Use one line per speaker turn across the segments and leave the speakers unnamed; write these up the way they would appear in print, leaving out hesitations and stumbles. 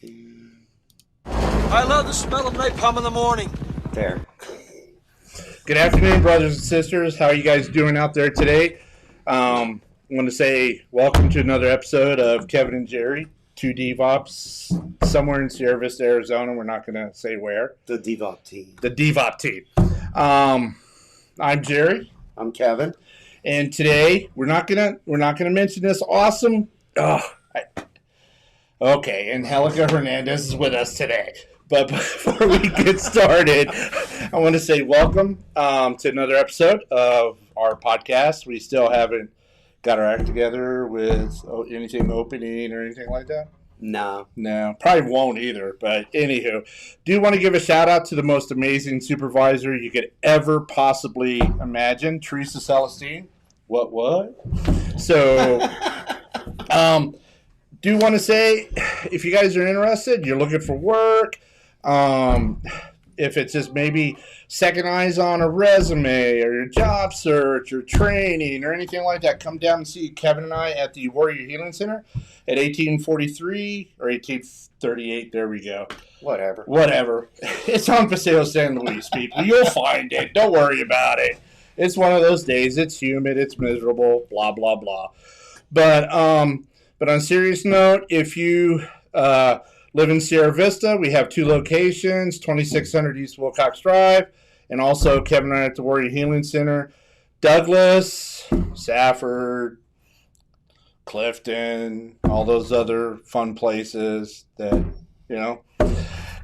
I love the smell of napalm in the morning.
There.
Good afternoon, brothers and sisters. How are you guys doing out there today? I want to say welcome to another episode of Kevin and Jerry, two DVOPS, somewhere in Sierra Vista, Arizona. We're not going to say where.
The DVOP team.
The DVOP team. I'm Jerry.
I'm Kevin.
And today we're not gonna mention this awesome. And Angelica Hernandez is with us today. But before we get started, I want to say welcome to another episode of our podcast. We still haven't got our act together with anything opening or anything like that.
No,
probably won't either. But anywho, do want to give a shout out to the most amazing supervisor you could ever possibly imagine, Teresa Celestine. What? So, do want to say, if you guys are interested, you're looking for work, if it's just maybe second eyes on a resume or your job search or training or anything like that, come down and see Kevin and I at the Warrior Healing Center at 1843 or 1838. There we go. Whatever. It's on Paseo San Luis, people. You'll find it. Don't worry about it. It's one of those days. It's humid. It's miserable. Blah, blah, blah. But on a serious note, if you live in Sierra Vista, we have two locations, 2600 East Wilcox Drive, and also Kevin and I at the Warrior Healing Center. Douglas, Safford, Clifton, all those other fun places that, you know.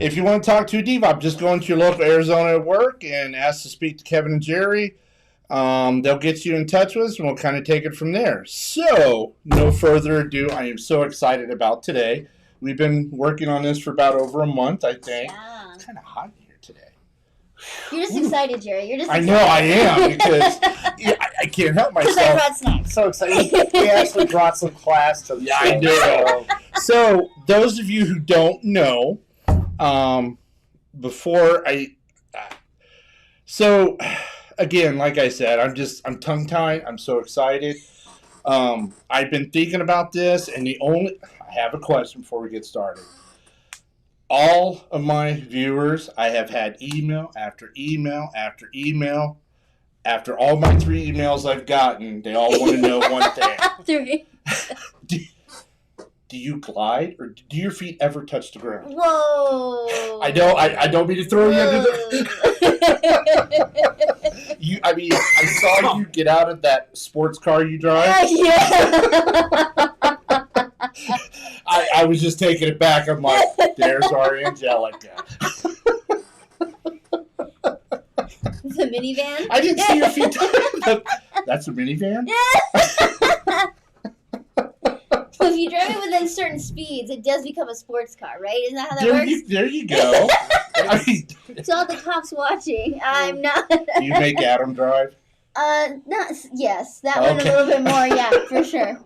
If you want to talk to a DVOP, just go into your local Arizona at work and ask to speak to Kevin and Jerry. They'll get you in touch with us, and we'll kind of take it from there. So, no further ado, I am so excited about today. We've been working on this for about over a month, I think.
Yeah.
It's kind of hot here today.
You're just excited, Jerry. You're just
I
excited.
know I am, because I can't help
Because I
myself.
brought snacks.
So excited. We actually brought some class to the
Yeah, I do. So, those of you who don't know, again, like I said, I'm tongue-tied. I'm so excited. I've been thinking about this, and I have a question before we get started. All of my viewers, I have had email after email after email. After all my 3 emails I've gotten, they all want to know one thing. Do you glide, or do your feet ever touch the ground?
Whoa.
I don't mean to throw you under the... I saw you get out of that sports car you drive.
Yeah.
I was just taking it back. I'm like, there's our Angelica.
The minivan?
I didn't see your feet. That's a minivan?
Yeah. So if you drive it within certain speeds, it does become a sports car, right? Isn't that how that works?
There you go.
To all the cops watching, I'm not.
You make Adam drive?
Yes, that one a little bit more, yeah, for sure.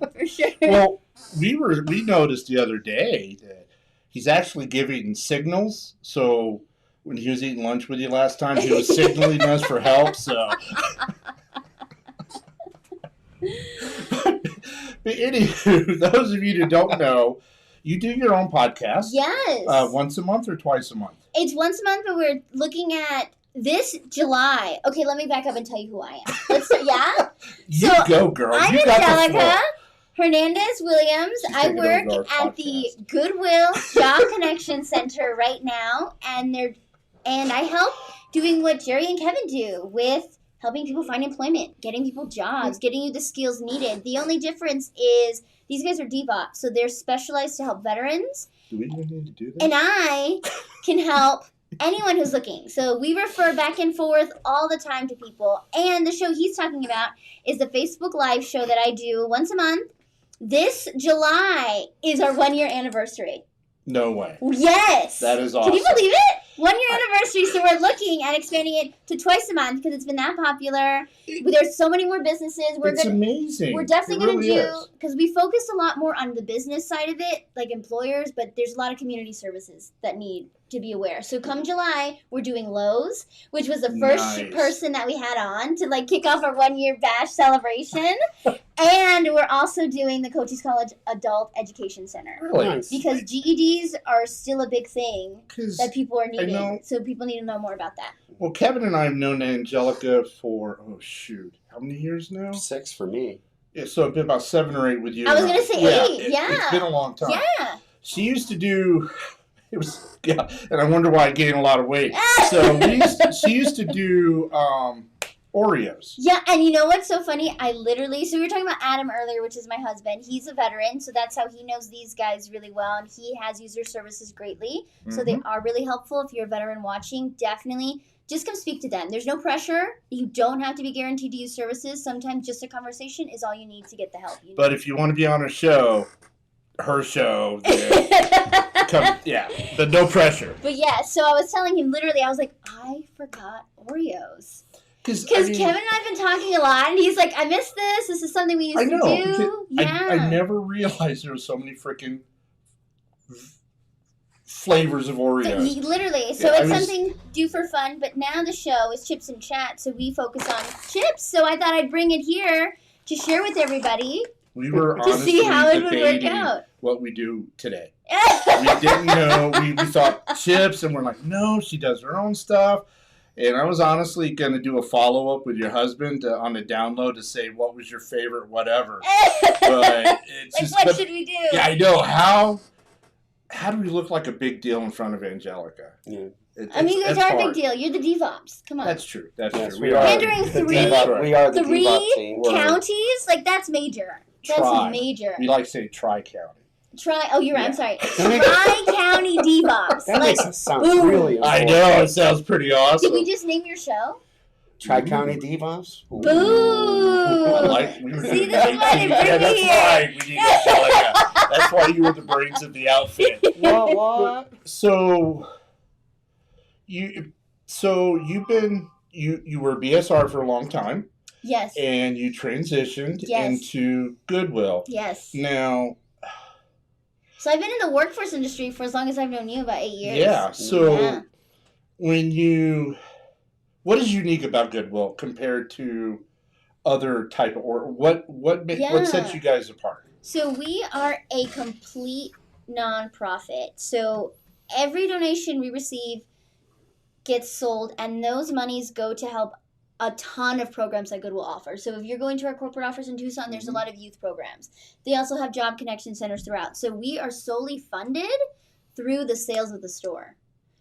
Well, we noticed the other day that he's actually giving signals. So when he was eating lunch with you last time, he was signaling us for help. So, but anywho, those of you who don't know, you do your own podcast.
Yes.
Once a month or twice a month?
It's once a month, but we're looking at this July. Okay, let me back up and tell you who I am.
You go, girl.
I'm
You got the
Angelica
floor.
Hernandez Williams.
She's
I
taking over our
work at the
podcast.
Goodwill Job Connection Center right now, and I help doing what Jerry and Kevin do with helping people find employment, getting people jobs, getting you the skills needed. The only difference is these guys are DVOPS, so they're specialized to help veterans.
Do we even need to do that?
And I can help anyone who's looking. So we refer back and forth all the time to people. And the show he's talking about is the Facebook Live show that I do once a month. This July is our 1-year anniversary.
No way.
Yes.
That is awesome.
Can you believe it? 1 year anniversary, so we're looking at expanding it to twice a month because it's been that popular. There's so many more businesses.
It's amazing.
We're definitely
It
going to
really
do,
is.
because we focus a lot more on the business side of it, like employers, but there's a lot of community services that need to be aware. So come July, we're doing Lowe's, which was the first
Nice.
person that we had on to like kick off our 1 year bash celebration. And we're also doing the Coaches College Adult Education Center.
Really?
Nice.
Because GEDs are still a big thing
'Cause,
that people are
know-
needing. So people need to know more about that.
well, Kevin and I have known Angelica for, how many years now?
6 for me.
Yeah, so it's been about 7 or 8 with you.
I was
and
gonna say 8,
It's
yeah.
been a long time.
Yeah.
She used to do, and I wonder why I gained a lot of weight. So she used to do Oreos.
Yeah, and you know what's so funny? So we were talking about Adam earlier, which is my husband. He's a veteran, so that's how he knows these guys really well, and he has used their services greatly. So they are really helpful. If you're a veteran watching, definitely just come speak to them. There's no pressure. You don't have to be guaranteed to use services. Sometimes just a conversation is all you need to get the help you need.
But if you want to be on her show, then but no pressure.
But yeah, so I was telling him literally, I was like, I forgot Oreos. Because Kevin and I have been talking a lot, and he's like, I miss this. This is something we used to do. Yeah.
I never realized there were so many freaking flavors of Oreos.
Literally. So it's something do for fun, but now the show is Chips and Chat, so we focus on chips. So I thought I'd bring it here to share with everybody.
We were
to
honestly
see how it would work
debating
out.
what we do today. We didn't know. We thought chips, and we're like, no, she does her own stuff. And I was honestly going to do a follow-up with your husband on the download to say what was your favorite whatever. But it's just,
what should we do?
Yeah, I know. How do we look like a big deal in front of Angelica?
Yeah.
You guys are a big deal. You're the DVOPS. Come on.
That's true. That's
Yes,
true.
we are.
Pandering
The DVOP, we are the DVOP team.
counties? Like, that's major. That's major.
We like saying tri-county.
You're right. I'm sorry. Tri-county DVOPS.
That makes it sound
boom.
really important.
I know. It sounds pretty awesome.
Did we just name your show?
Tri-County DVOPS?
Boom.
We were
See,
doing
this is why they bring me
that's
here.
right. We need Angelica. That's why you were the brains of the outfit.
What?
So you were a BSR for a long time.
Yes.
And you transitioned
Yes.
into Goodwill.
Yes.
Now,
So I've been in the workforce industry for as long as I've known you, about 8 years.
yeah. So
Yeah.
what is unique about Goodwill compared to other type of, or what sets you guys apart?
So we are a complete nonprofit. So every donation we receive gets sold, and those monies go to help a ton of programs that Goodwill offers. So if you're going to our corporate office in Tucson, there's a lot of youth programs. They also have job connection centers throughout. So we are solely funded through the sales of the store.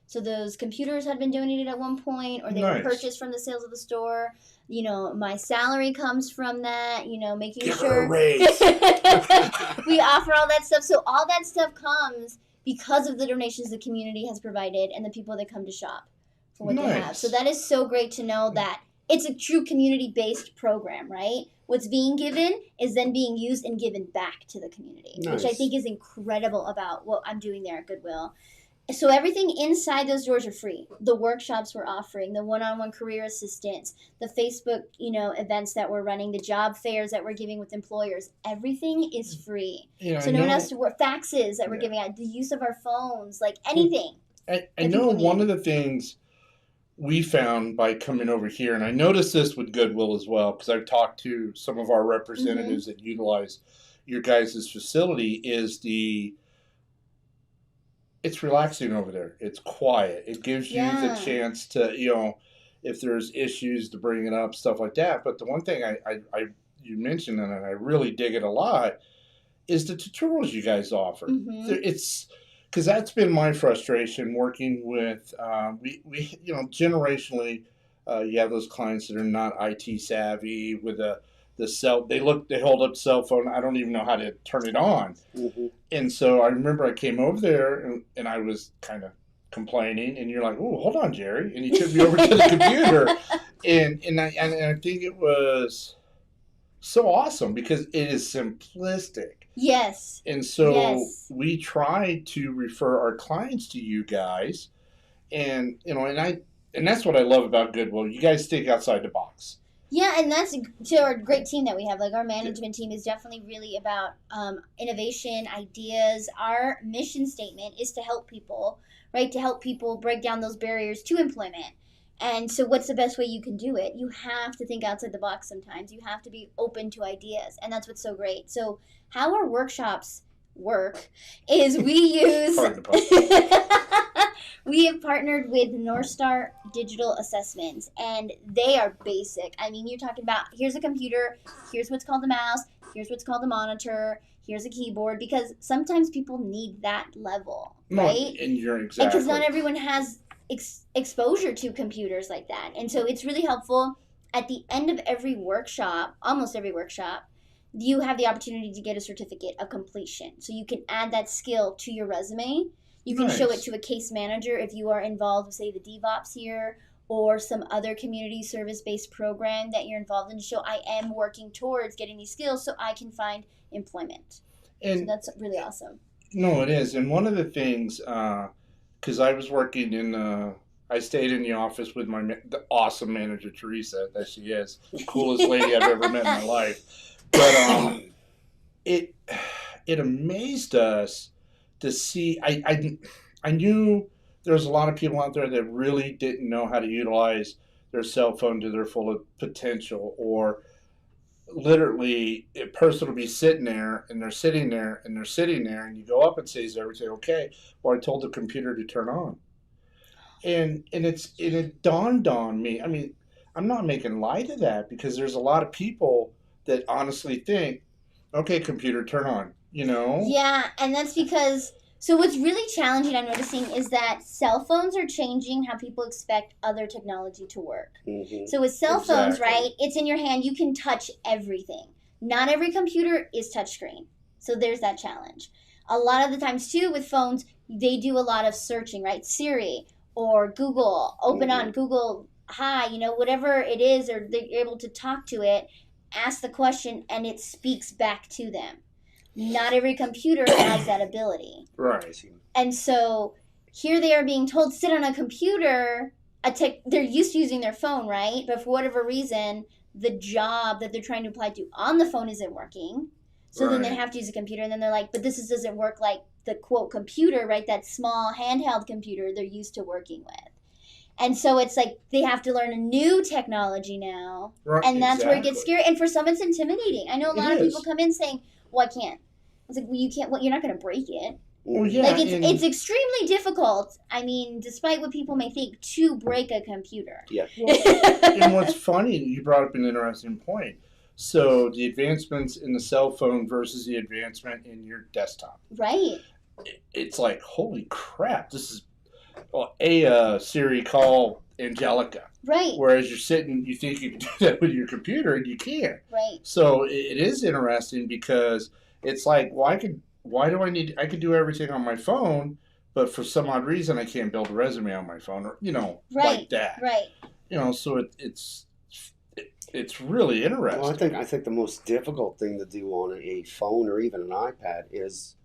So those computers had been donated at one point, or they were purchased from the sales of the store. You know, my salary comes from that, making
Give
sure
her a raise.
we offer all that stuff. So all that stuff comes because of the donations the community has provided and the people that come to shop for what they have. So that is so great to know that it's a true community-based program, right? What's being given is then being used and given back to the community, which I think is incredible about what I'm doing there at Goodwill. So everything inside those doors are free. The workshops we're offering, the one-on-one career assistance, the Facebook, events that we're running, the job fairs that we're giving with employers, everything is free. So no one has to work. Faxes that we're giving out, the use of our phones, like anything.
I know one of the things we found by coming over here, and I noticed this with Goodwill as well, because I've talked to some of our representatives that utilize your guys' facility, is it's relaxing over there. It's quiet. It gives you the chance to, if there's issues, to bring it up, stuff like that. But the one thing you mentioned, and I really dig it a lot, is the tutorials you guys offer. It's because that's been my frustration working with we generationally you have those clients that are not IT savvy with the cell. They hold up the cell phone. I don't even know how to turn it on. And so I remember I came over there and I was kind of complaining, and you're like, "Oh, hold on, Jerry," and you took me over to the computer, and I think it was so awesome because it is simplistic. Yes. And so we try to refer our clients to you guys, and and that's what I love about Goodwill. You guys think outside the box.
Yeah, and that's to our great team that we have. Like, our management team is definitely really about innovation, ideas. Our mission statement is to help people, right? To help people break down those barriers to employment. And so what's the best way you can do it? You have to think outside the box sometimes. You have to be open to ideas. And that's what's so great. So how our workshops work is we use... We have partnered with North Star Digital Assessments, and they are basic. I mean, you're talking about, here's a computer, here's what's called a mouse, here's what's called a monitor, here's a keyboard, because sometimes people need that level, right?
And you're exactly.
Because not everyone has exposure to computers like that. And so it's really helpful. At the end of every workshop, almost every workshop, you have the opportunity to get a certificate of completion. So you can add that skill to your resume. You can show it to a case manager if you are involved with, say, the DVOPS here or some other community service-based program that you're involved in, to show I am working towards getting these skills so I can find employment. And so that's really awesome. No,
it is. And one of the things, because I was working I stayed in the office with the awesome manager, Teresa, that she is, the coolest lady I've ever met in my life. But it amazed us to see. I knew there was a lot of people out there that really didn't know how to utilize their cell phone to their full potential, or literally a person will be sitting there and they're sitting there and they're sitting there, and you go up and say, "Is everything okay?" Or I told the computer to turn on, and it dawned on me. I mean, I'm not making light of that, because there's a lot of people that honestly think, "Okay, computer, turn on."
Yeah, and that's because, so what's really challenging, I'm noticing, is that cell phones are changing how people expect other technology to work.
Mm-hmm.
So with cell phones, right, it's in your hand, you can touch everything. Not every computer is touchscreen. So there's that challenge. A lot of the times, too, with phones, they do a lot of searching, right? Siri or Google, open on Google, hi, whatever it is, or they're able to talk to it, ask the question, and it speaks back to them. Not every computer has that ability.
Right.
And so here they are being told, sit on a computer. They're used to using their phone, right? But for whatever reason, the job that they're trying to apply to on the phone isn't working. So then they have to use a computer. And then they're like, but this doesn't work like the, quote, computer, right? That small handheld computer they're used to working with. And so it's like they have to learn a new technology now. Right, and that's where it gets scary. And for some, it's intimidating. I know a lot of people come in saying, well, I can't. It's like, well, you can't. Well, you're not going to break it.
Well, yeah,
like it's extremely difficult. I mean, despite what people may think, to break a computer.
Yeah.
And what's funny, you brought up an interesting point. So the advancements in the cell phone versus the advancement in your desktop.
Right.
It's like, holy crap! This is Siri, call Angelica.
Right.
Whereas you're sitting, you think you can do that with your computer, and you can't.
Right.
So it is interesting, because it's like, well, I could do everything on my phone, but for some odd reason I can't build a resume on my phone, or like that.
Right.
So it's really interesting.
Well, I think the most difficult thing to do on a phone or even an iPad is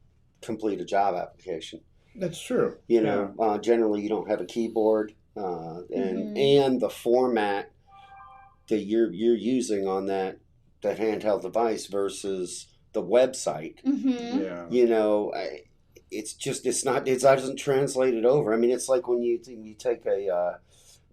complete a job application.
That's true.
Generally you don't have a keyboard, and the format that you're using on that handheld device versus the website.
Mm-hmm.
Yeah.
It doesn't translate it over. I mean, it's like when you take a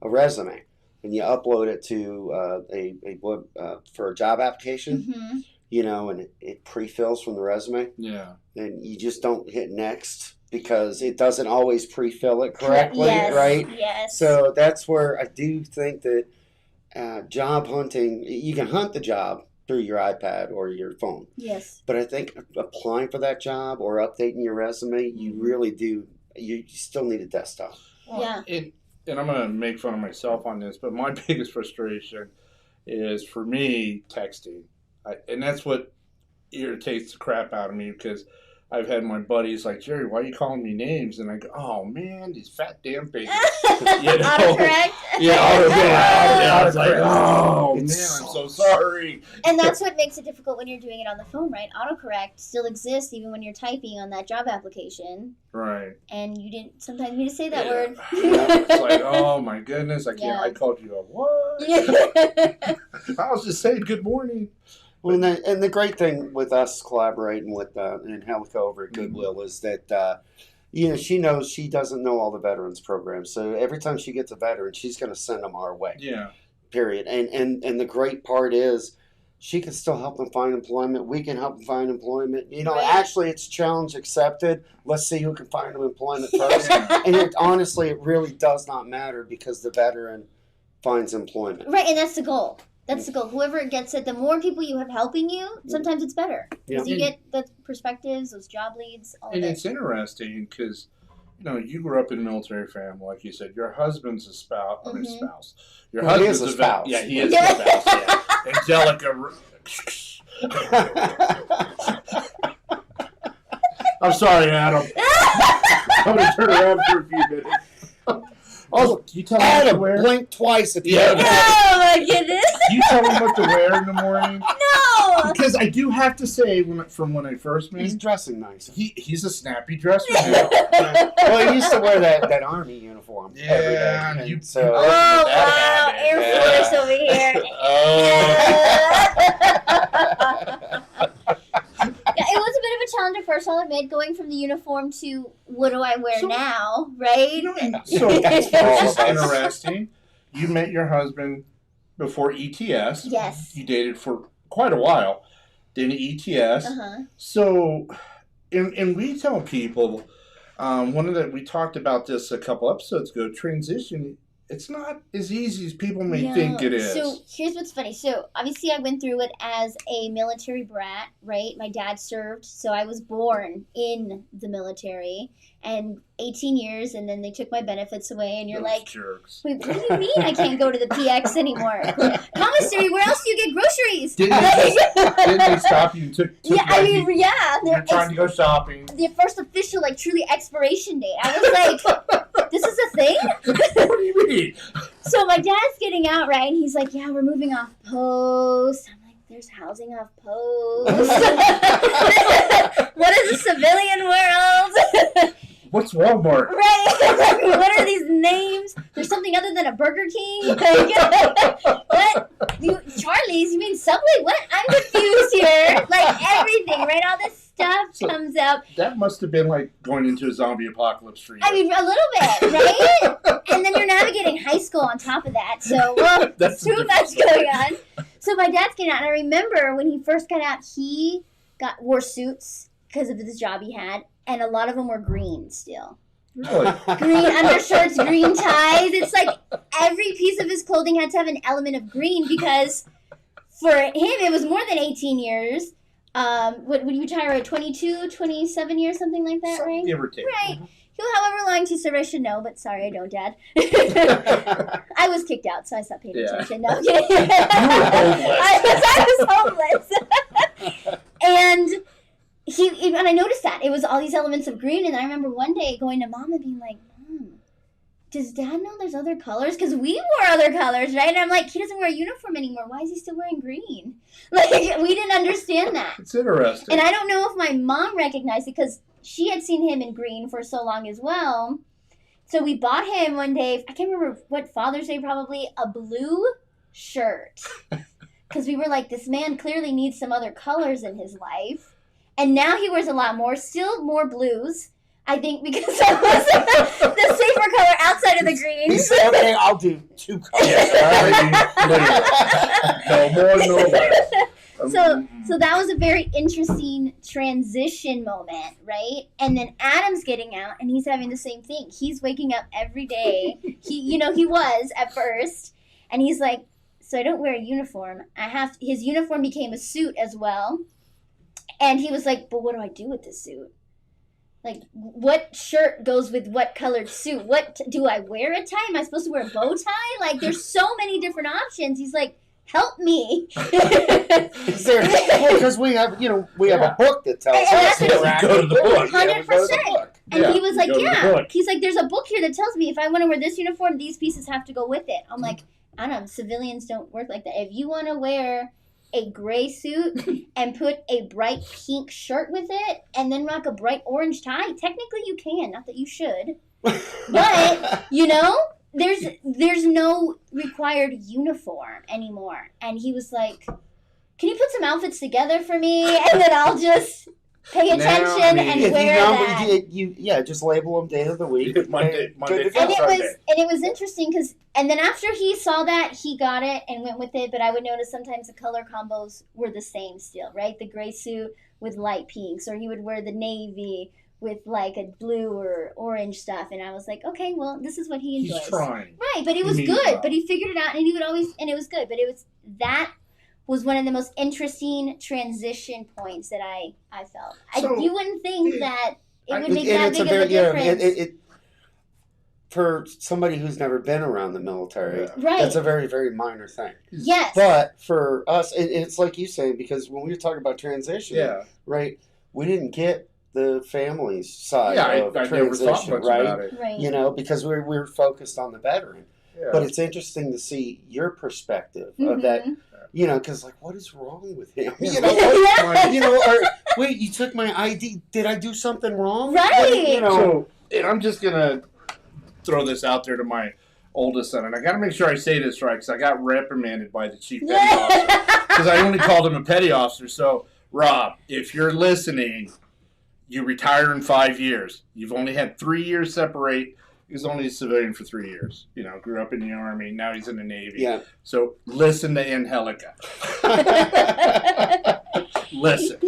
resume and you upload it to a web for a job application, and it pre-fills from the resume.
Yeah.
And you just don't hit next, because it doesn't always pre-fill it correctly, right?
Yes.
So that's where I do think that job hunting, you can hunt the job through your iPad or your phone.
Yes.
But I think applying for that job or updating your resume, you really do, you still need a desktop.
Yeah.
And I'm going to make fun of myself on this, but my biggest frustration is, for me, texting. And that's what irritates the crap out of me, because I've had my buddies like, Jerry, why are you calling me names? And I go, oh man, these fat damn pigs.
Autocorrect.
Yeah, I was like, oh man,
It
I'm so
sucks.
sorry.
And that's what makes it difficult when you're doing it on the phone, right? Autocorrect still exists even when you're typing on that job application.
Right.
And you didn't sometimes need to say that
Yeah.
word.
Yeah, it's like, oh my goodness, I can't.
Yeah.
I called you a what? I was just saying good morning.
Well, and the great thing with us collaborating with Angelica over at Goodwill is that she knows she doesn't know all the veterans programs. So every time she gets a veteran, she's going to send them our way.
Yeah.
Period. And the great part is she can still help them find employment. We can help them find employment.
Right.
Actually, it's challenge accepted. Let's see who can find them employment first. And honestly, it really does not matter because the veteran finds employment.
Right, and that's the goal. That's the goal. Whoever gets it, the more people you have helping you, sometimes it's better. Because you get the perspectives, those job leads, all of
And
it.
it's interesting because, you grew up in a military family, like you said. Your husband's a spouse. I mean, spouse. Your
Well, he
husband's
is a spouse.
Yeah, he is a spouse. Yeah. Angelica. I'm sorry, Adam. I'm going to turn around for a few minutes. Also, can you tell me what to
Adam,
wear?
blink twice if you
Yeah.
have
Oh my goodness!
Can you tell me what to wear in the morning?
No!
Because I do have to say, from when I first met
He's
him,
dressing nice.
he's a snappy dresser now.
Well, he used to wear that army uniform every day.
Yeah,
And
you-
so
Oh wow!
That
Air
habit.
Force over here. Yeah, it was a bit of a challenge at first, I'll admit, going from the uniform to what do I wear
So-
now, right?
So
That's
this is
all.
interesting. You met your husband before ETS.
Yes.
You dated for quite a while. Then ETS.
Uh-huh.
So, and we tell people, we talked about this a couple episodes ago. Transition, it's not as easy as people may think it is.
So here's what's funny. So obviously I went through it as a military brat, right? My dad served, so I was born in the military and 18 years, and then they took my benefits away, and you're
Those
like,
jerks.
wait, what do you mean I can't go to the PX anymore? Commissary, where else do you get groceries?
Didn't they stop you and took
Yeah, I mean, yeah.
you're trying to go shopping?
The first official, like, truly expiration date. I was like, this is a thing?
What do you mean?
So my dad's getting out, right? And he's like, yeah, we're moving off post. I'm like, there's housing off post. What is the civilian world?
What's Walmart?
Right? What are these names? There's something other than a Burger King? What? Charlie's? You mean Subway? What? I'm confused here. Like everything, right? All this stuff comes out.
That must have been like going into a zombie apocalypse for you.
I mean, a little bit, right? And then you're navigating high school on top of that. So, well,
That's
too
a
much
different
going on. So my dad's getting out, and I remember when he first got out, he wore suits because of this job he had, and a lot of them were green still.
Really?
Green undershirts, green ties. It's like every piece of his clothing had to have an element of green because for him it was more than 18 years. Would you retire at 22, 27 years, something like that, right?
Give or take.
Right. However long he served, I should know, but sorry, I don't, Dad. I was kicked out, so I stopped paying attention. No, I'm kidding. I was homeless. And and I noticed that. It was all these elements of green, and I remember one day going to Mom and being like, Mom, does Dad know there's other colors? Because we wore other colors, right? And I'm like, he doesn't wear a uniform anymore. Why is he still wearing green? Like, we didn't understand that.
It's interesting.
And I don't know if my mom recognized it because she had seen him in green for so long as well. So we bought him one day, I can't remember what, Father's Day probably, a blue shirt. Because we were like, this man clearly needs some other colors in his life. And now he wears a lot more, still more blues. I think because that was the safer color outside of the green.
He said, okay, I'll do 2 colors.
No more, no less.
So that was a very interesting transition moment, right? And then Adam's getting out, and he's having the same thing. He's waking up every day. He was at first, and he's like, so I don't wear a uniform. His uniform became a suit as well. And he was like, but what do I do with this suit? Like, what shirt goes with what colored suit? Do I wear a tie? Am I supposed to wear a bow tie? Like, there's so many different options. He's like, help me.
Because we have a book that tells us
And
to
go to the book.
100%. And he was like,
go to the
yeah.
book.
He's like, there's a book here that tells me if I want to wear this uniform, these pieces have to go with it. I'm like, I don't know, civilians don't work like that. If you want to wear a gray suit and put a bright pink shirt with it and then rock a bright orange tie, technically you can. Not that you should. But, there's no required uniform anymore. And he was like, can you put some outfits together for me? And then I'll just pay attention and wear that.
Just label them day of the week.
Monday,
And it was interesting because, and then after he saw that, he got it and went with it. But I would notice sometimes the color combos were the same still, right? The gray suit with light pinks, or he would wear the navy with like a blue or orange stuff. And I was like, okay, well, this is what he enjoys.
He's trying.
Right, but it was good. But he figured it out, and he would always, and it was good. But that was one of the most interesting transition points that I felt. You wouldn't think that it would make that big of a difference.
For somebody who's never been around the military,
right.
That's a very, very minor thing.
Yes.
But for us, it's like you say, because when we were talking about transition, right, we didn't get the family's side of transition,
never thought much about it.
Right.
Because we were focused on the veteran. Yeah. But it's interesting to see your perspective of that, because like, what is wrong with him? Wait, you took my ID. Did I do something wrong?
Right.
So, and I'm just going to throw this out there to my oldest son, and I got to make sure I say this right, because I got reprimanded by the chief petty officer, because I only called him a petty officer. So, Rob, if you're listening, you retire in 5 years. You've only had 3 years separate. He was only a civilian for 3 years. Grew up in the Army. Now he's in the Navy.
Yeah.
So listen to Angelica. Listen.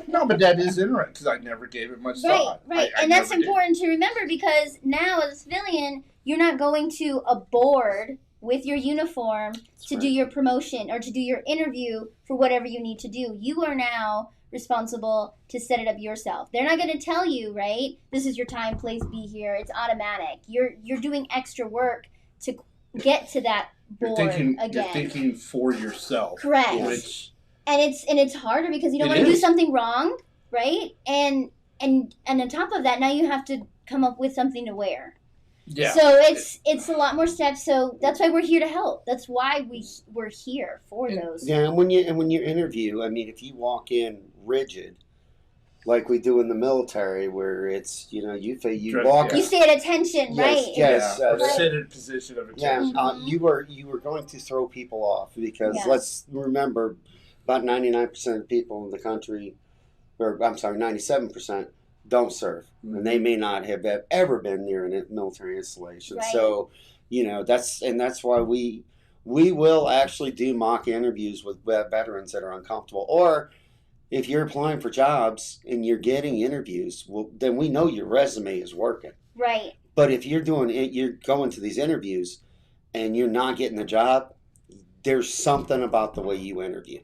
No, but that is interesting because I never gave it much thought.
Right. And that's important to remember, because now as a civilian, you're not going to a board with your uniform to do your promotion or to do your interview for whatever you need to do. You are now responsible to set it up yourself. They're not going to tell you, right? This is your time, place, be here. It's automatic. You're doing extra work to get to that board again.
You're thinking for yourself.
Correct.
Which,
and it's harder because you don't want to do something wrong, right? And on top of that, now you have to come up with something to wear.
Yeah.
So it's a lot more steps. So that's why we're here to help. That's why we're here for those.
Yeah, and when you interview, if you walk in rigid, like we do in the military, where it's you walk.
You stay at attention, right?
Yes.
Or sit in a position of attention.
Yeah. You were going to throw people off because let's remember, about 99% of people in the country, 97%. Don't serve, and they may not have ever been near a military installation.
Right.
So, that's why we will actually do mock interviews with veterans that are uncomfortable. Or if you're applying for jobs and you're getting interviews, then we know your resume is working.
Right.
But if you're going to these interviews and you're not getting the job, there's something about the way you interview.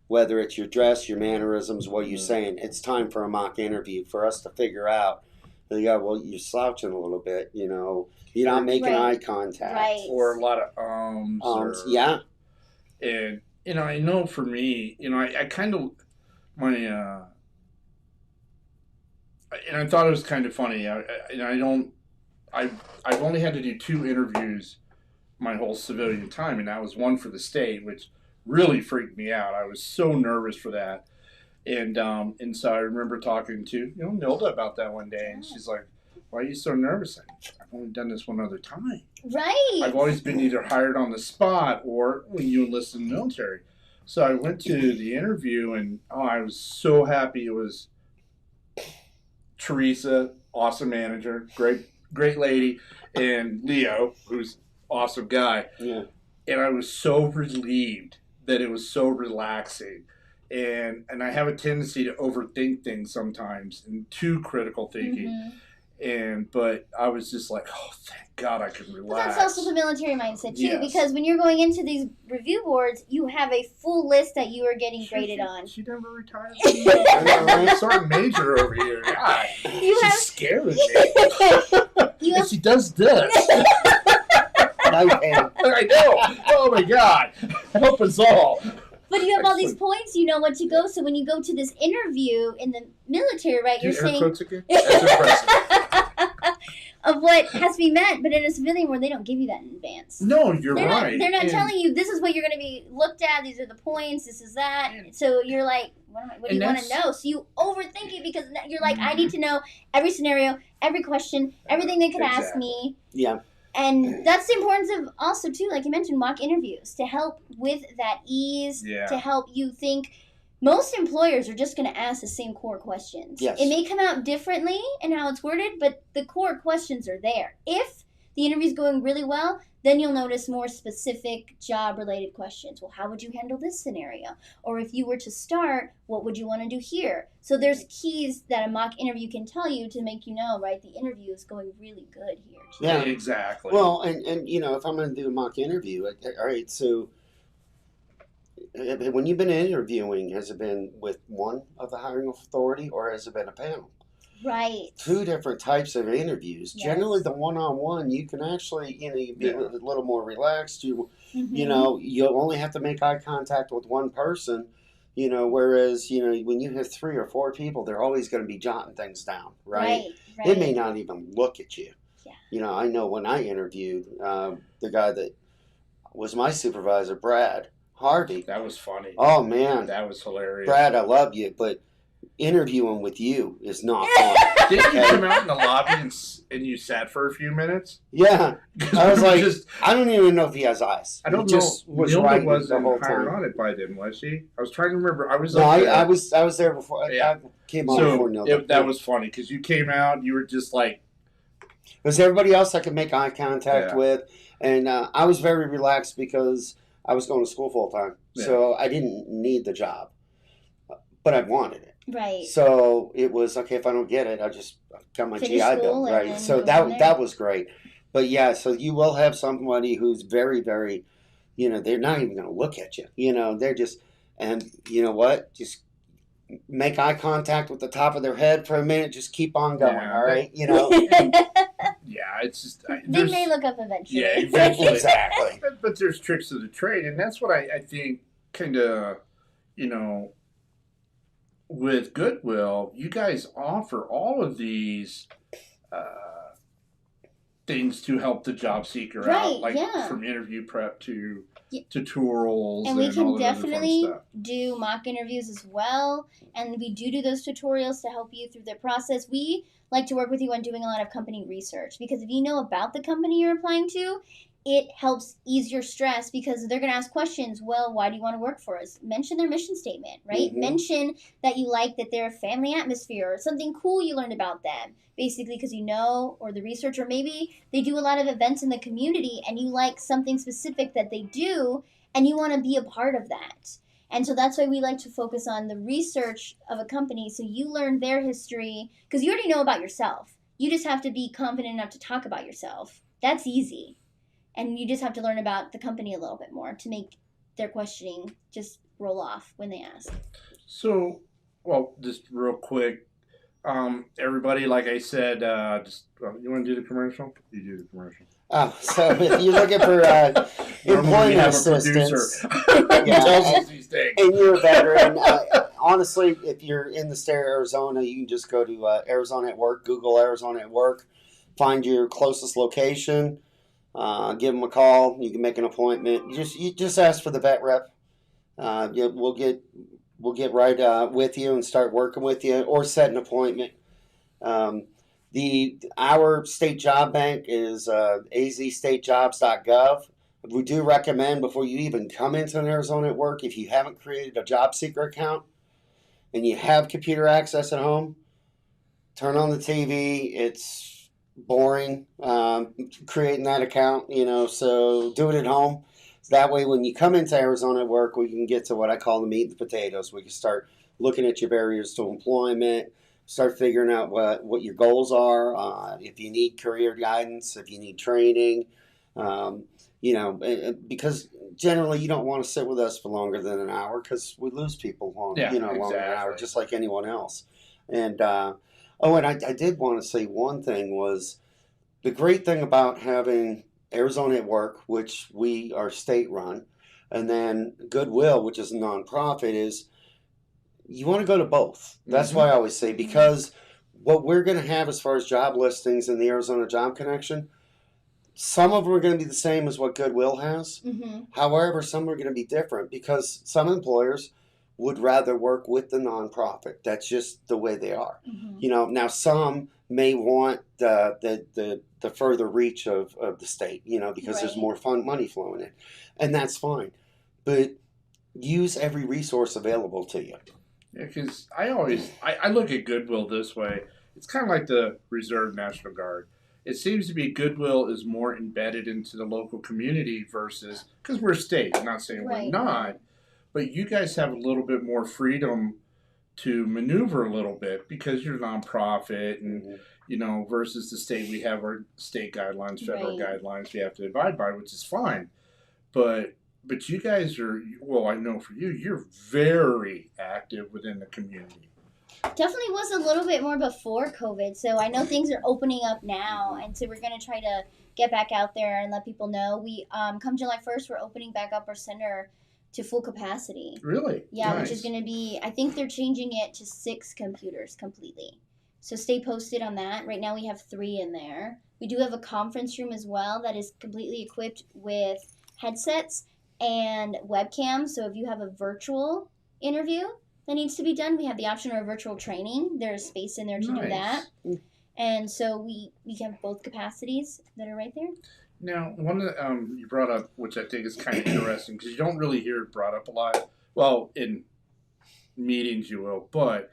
Whether it's your dress, your mannerisms, what you're saying, it's time for a mock interview for us to figure out. You're slouching a little bit, you're not making eye contact.
Right.
Or a lot of
yeah.
And, I know for me, I kind of, and I thought it was kind of funny. I've only had to do 2 interviews my whole civilian time, and that was one for the state, which really freaked me out. I was so nervous for that. And so I remember talking to Nilda about that one day, and she's like, why are you so nervous? I've only done this one other time.
Right.
I've always been either hired on the spot or when you enlist in the military. So I went to the interview, and I was so happy. It was Teresa, awesome manager, great lady, and Leo, who's awesome guy.
Yeah.
And I was so relieved that it was so relaxing. And I have a tendency to overthink things sometimes and too critical thinking. But I was just like, oh, thank God I can relax.
That's also the military mindset too, because when you're going into these review boards, you have a full list that you are getting graded on.
She never retired from the Sergeant Major over here. God, she's scared of me. And she does this.
I
know. Oh my God. Help us all.
But you have all these points, you know what to go. So when you go to this interview in the military, right, you're saying
Quotes again? That's impressive.
of what has to be met. But in a civilian world, they don't give you that in advance.
No, you're
They're
right.
They're not telling you this is what you're going to be looked at. These are the points. This is that. So you're like, what do you want to know? So you overthink it because you're like, I need to know every scenario, every question, everything they could ask me.
Yeah.
And that's the importance of also, too, like you mentioned, mock interviews to help with that ease, to help you think. Most employers are just going to ask the same core questions.
Yes.
It may come out differently in how it's worded, but the core questions are there. If the interview's going really well, then you'll notice more specific job-related questions. Well, how would you handle this scenario? Or if you were to start, what would you want to do here? So there's keys that a mock interview can tell you to make you know, right, the interview is going really good here. Too.
Yeah,
exactly.
Well, and you know, if I'm going to do a mock interview, all right, so when you've been interviewing, has it been with one of the hiring authority or has it been a panel?
Right.
Two different types of interviews.
Yes.
Generally, the one-on-one, you can actually, you know, you be a little more relaxed. You know, you'll only have to make eye contact with one person. You know, whereas, you know, when you have 3 or 4 people, they're always going to be jotting things down, right? They may not even look at you.
Yeah.
You know, I know when I interviewed the guy that was my supervisor, Brad Harvey.
That was funny.
Oh, man.
That was hilarious.
Brad, I love you, but interviewing with you is not fun.
Didn't you come out in the lobby and you sat for a few minutes?
Yeah. I was like, I don't even know if he has eyes.
I don't
he
know.
Just was
Nilda
right
wasn't
the whole
hired
time.
on it by then, was she? I was trying to remember. I was
No,
up there.
I was there before. I came on before Nilda.
That was funny because you came out, you were just like.
Because everybody else I could make eye contact with. And I was very relaxed because I was going to school full time. Yeah. So I didn't need the job. But I wanted it.
Right.
So it was, okay, if I don't get it, I just got my GI Bill. Right. So that was great. But yeah, so you will have somebody who's very, very, you know, they're not even going to look at you. You know, they're just, and you know what? Just make eye contact with the top of their head for a minute. Just keep on going. All right. You know?
Yeah, it's just.
They may look up eventually.
Yeah, eventually.
Exactly.
But there's tricks to the trade. And that's what I think kind of, you know, with Goodwill, you guys offer all of these things to help the job seeker out, like from interview prep to tutorials,
and we can
all
definitely do mock interviews as well. And we do those tutorials to help you through the process. We like to work with you on doing a lot of company research because if you know about the company you're applying to, it helps ease your stress because they're going to ask questions. Well, why do you want to work for us? Mention their mission statement, right?
Mm-hmm.
Mention that you like that they're a family atmosphere or something cool you learned about them. Basically because you know, or the research, or maybe they do a lot of events in the community and you like something specific that they do and you want to be a part of that. And so that's why we like to focus on the research of a company so you learn their history because you already know about yourself. You just have to be confident enough to talk about yourself. That's easy. And you just have to learn about the company a little bit more to make their questioning just roll off when they ask.
So, well, just real quick, everybody, like I said, you want to do the commercial? You do the commercial.
Oh, so if you're looking for employment assistance, and you're a veteran, honestly, if you're in the state of Arizona, you can just go to Arizona at Work, Google Arizona at Work, find your closest location. Give them a call. You can make an appointment. You just ask for the vet rep. We'll get right with you and start working with you, or set an appointment. Our state job bank is azstatejobs.gov. We do recommend before you even come into an Arizona at Work, if you haven't created a job seeker account and you have computer access at home, turn on the TV. It's boring creating that account, so do it at home. That way when you come into Arizona at Work, we can get to what I call the meat and the potatoes. We can start looking at your barriers to employment, start figuring out what your goals are, if you need career guidance, if you need training, because generally you don't want to sit with us for longer than an hour because we lose people longer than an hour, just like anyone else. And and I did want to say one thing was the great thing about having Arizona at Work, which we are state run, And then Goodwill, which is a nonprofit, is you want to go to both. That's why I always say, because what we're going to have as far as job listings in the Arizona Job Connection, some of them are going to be the same as what Goodwill has. However, some are going to be different because some employers would rather work with the nonprofit. That's just the way they are. You know, now some may want the further reach of the state, you know, because there's more money flowing in. And that's fine. But use every resource available to you.
Yeah, because I look at Goodwill this way. It's kind of like the Reserve National Guard. It seems to be Goodwill is more embedded into the local community versus, because we're a state, I'm not saying we're not, but you guys have a little bit more freedom to maneuver a little bit because you're a nonprofit and, you know, versus the state, we have our state guidelines, federal guidelines we have to abide by, which is fine. But you guys are, well, I know for you, you're very active within the community.
Definitely was a little bit more before COVID, so I know things are opening up now, and so we're going to try to get back out there and let people know. We come July 1st, we're opening back up our center to full capacity.
Really?
Yeah,
Nice.
which is going to be, I think they're changing it to 6 computers completely. So stay posted on that. Right now we have 3 in there. We do have a conference room as well that is completely equipped with headsets and webcams. So if you have a virtual interview that needs to be done, we have the option of a virtual training. There's space in there to do that. And so we have both capacities that are right there.
Now, one of the, you brought up, which I think is kind of interesting, because you don't really hear it brought up a lot. Well, in meetings you will, but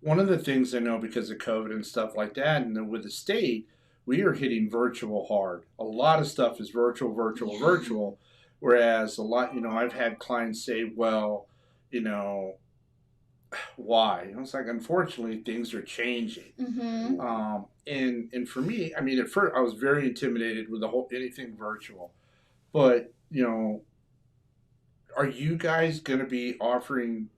one of the things I know because of COVID and stuff like that, and then with the state, we are hitting virtual hard. A lot of stuff is virtual, virtual. Whereas a lot, you know, I've had clients say, well, you know, why? And it's like, unfortunately, things are changing. And for me, I mean, at first I was very intimidated with the whole anything virtual. But, you know, are you guys going to be offering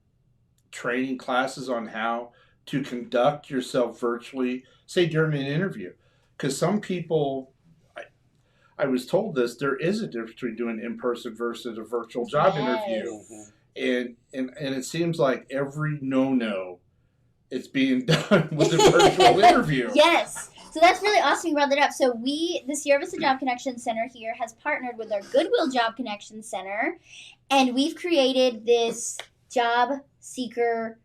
training classes on how to conduct yourself virtually, say during an interview? Because some people, I was told this, there is a difference between doing in-person versus a virtual job interview. And it seems like every no is being done with a virtual interview.
Yes. So that's really awesome you brought that up. So the Sierra Vista Job Connection Center here has partnered with our Goodwill Job Connection Center, and we've created this job seeker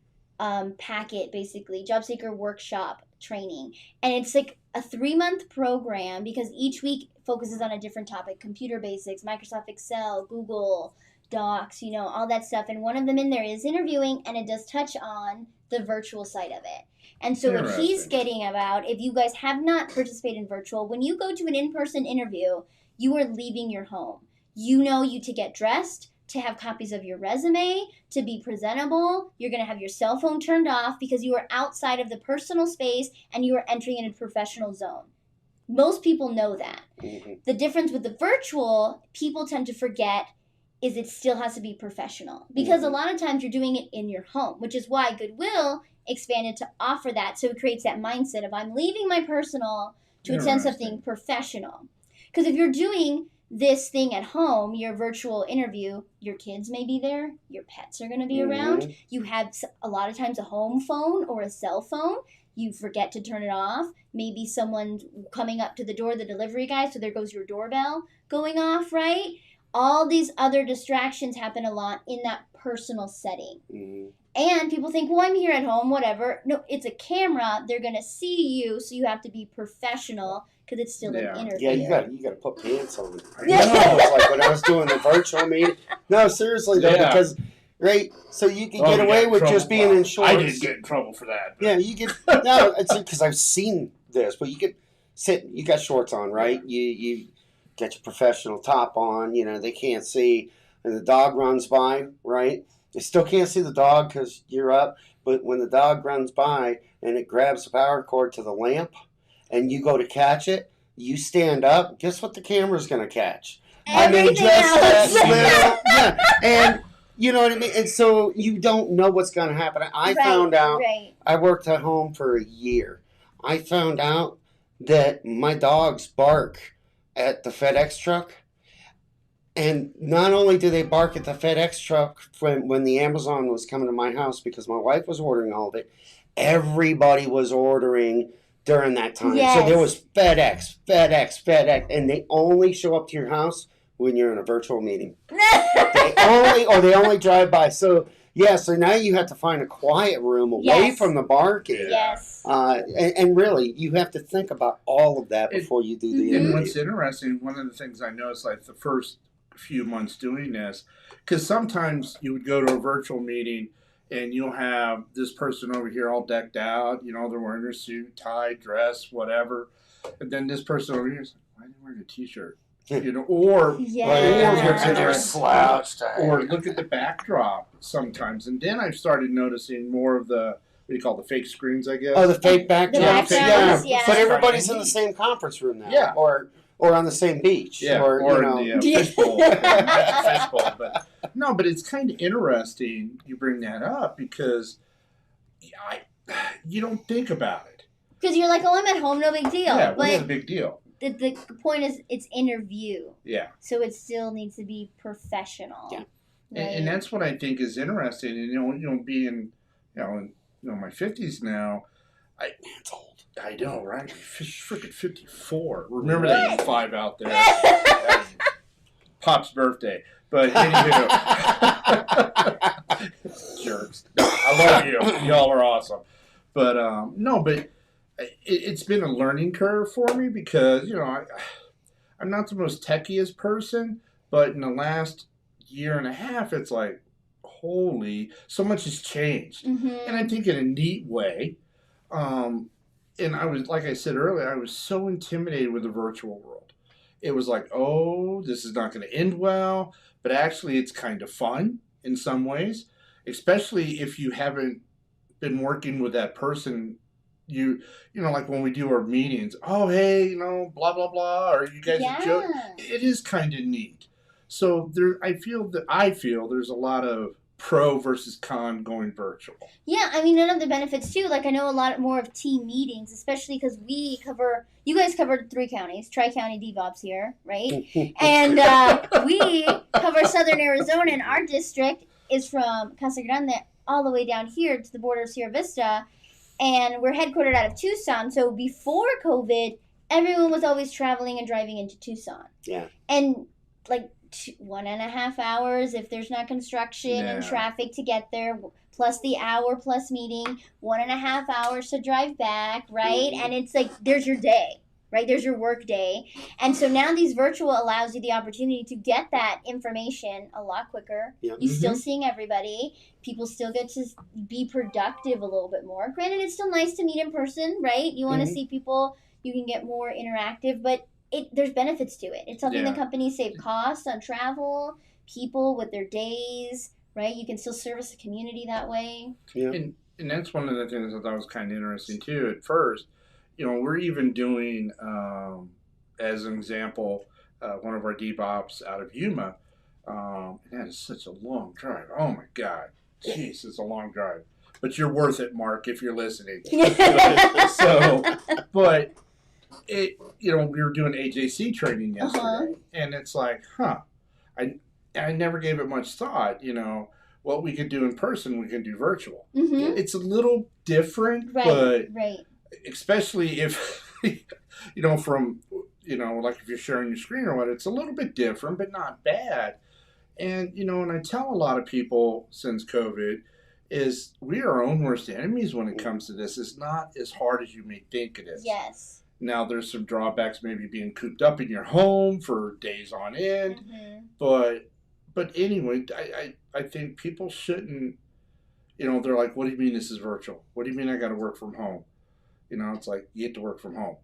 packet, basically, job seeker workshop training. And it's like a 3-month program because each week focuses on a different topic: computer basics, Microsoft Excel, Google Docs, you know, all that stuff. And one of them in there is interviewing, and it does touch on the virtual side of it. And so what he's getting about, if you guys have not participated in virtual, when you go to an in-person interview, you are leaving your home. You know you to get dressed, to have copies of your resume, to be presentable. You're going to have your cell phone turned off because you are outside of the personal space and you are entering in a professional zone. Most people know that. The difference with the virtual, people tend to forget, is it still has to be professional. Because a lot of times you're doing it in your home, which is why Goodwill expanded to offer that. So it creates that mindset of, I'm leaving my personal to attend something professional. Because if you're doing this thing at home, your virtual interview, your kids may be there, your pets are going to be around. You have a lot of times a home phone or a cell phone. You forget to turn it off. Maybe someone's coming up to the door, the delivery guy, so there goes your doorbell going off, right? All these other distractions happen a lot in that personal setting. And people think, well, I'm here at home, whatever. No, it's a camera. They're going to see you, so you have to be professional because it's still an interview.
Yeah, you got to put pants on. I know. It's like when I was doing the virtual meeting. No, seriously, though, because, right, so you can get away with just being in shorts.
I didn't get in trouble for that.
But. Yeah, you get, no, it's because I've seen this, but you could sit, you got shorts on, right? You get your professional top on, you know, they can't see, and the dog runs by, right? They still can't see the dog because you're up, but when the dog runs by and it grabs the power cord to the lamp and you go to catch it, you stand up, guess what the camera's going to catch?
Everything else.
Yeah, and you know what I mean? And so you don't know what's going to happen. I found out, I worked at home for a year. I found out that my dogs bark at the FedEx truck, And not only do they bark at the FedEx truck when the Amazon was coming to my house because my wife was ordering all of it, everybody was ordering during that time.
Yes.
So there was FedEx, and they only show up to your house when you're in a virtual meeting. they only drive by. So yeah, so now you have to find a quiet room away from the barking.
Yes.
And really, you have to think about all of that before you do the
And
interview.
what's interesting, one of the things I noticed, like the first few months doing this, because sometimes you would go to a virtual meeting and you'll have this person over here all decked out, you know, they're wearing their suit, tie, dress, whatever, and then this person over here is like, why are they wearing a t-shirt? You know, or
slouched.
or look at the backdrop sometimes, and then I've started noticing more of the what do you call the fake screens, I guess.
Oh, the fake backdrops.
backgrounds,
Yeah.
yeah.
But everybody's in the same conference room now.
Yeah.
Or on the same beach.
Yeah,
Or you know.
in the fishbowl. Fishbowl. But no, but it's kind of interesting you bring that up because you don't think about it.
Because you're like, oh, I'm at home, no big deal.
Yeah, well, it's a
but
big deal.
the point is, it's interview.
Yeah.
So it still needs to be professional.
Yeah.
Right?
And that's what I think is interesting. And you know, being in my 50s now,
It's old.
I know, right? Freaking 54. Remember that 5 out there. Pop's birthday. But anywho, jerks. I love you. Y'all are awesome. But no, but it's been a learning curve for me because I'm not the most techiest person, but in the last year and a half, it's like, holy, so much has changed, and I think in a neat way. And I was, like I said earlier, I was so intimidated with the virtual world. It was like, oh, this is not going to end well, but actually it's kind of fun in some ways, especially if you haven't been working with that person. You know, like when we do our meetings, oh, hey, blah, blah, blah, or you guys are joking. It is kind of neat. So I feel there's a lot of pro versus con going virtual.
Yeah, I mean, none of the benefits too. Like, I know a lot more of team meetings, especially because you guys covered 3 counties, Tri-County DVOPS here, right? And we cover Southern Arizona, and our district is from Casa Grande all the way down here to the border of Sierra Vista, and we're headquartered out of Tucson. So before COVID, everyone was always traveling and driving into Tucson.
Yeah.
And like 1.5 hours if there's not construction and traffic to get there, plus the hour plus meeting, 1.5 hours to drive back, right? And it's like, there's your day, right? There's your work day. And so now these virtual allows you the opportunity to get that information a lot quicker.
Yeah.
You're still seeing everybody. People still get to be productive a little bit more. Granted, it's still nice to meet in person, right? You want to see people, you can get more interactive, but there's benefits to it. It's something the companies save costs on travel, people with their days, right? You can still service the community that way.
Yeah.
And that's one of the things I thought was kind of interesting too at first. We're even doing, as an example, one of our DVOPS out of Yuma. And that is such a long drive. Oh my God. Jeez, it's a long drive. But you're worth it, Mark, if you're listening. But we were doing AJC training yesterday, and it's like, I never gave it much thought. What we could do in person, we can do virtual. It's a little different, but especially if from like if you're sharing your screen or what, it's a little bit different, but not bad. And and I tell a lot of people since COVID is we are our own worst enemies when it comes to this. It's not as hard as you may think it is.
Yes.
Now, there's some drawbacks, maybe being cooped up in your home for days on end. But anyway, I think people shouldn't, they're like, what do you mean this is virtual? What do you mean I got to work from home? It's like, you get to work from home.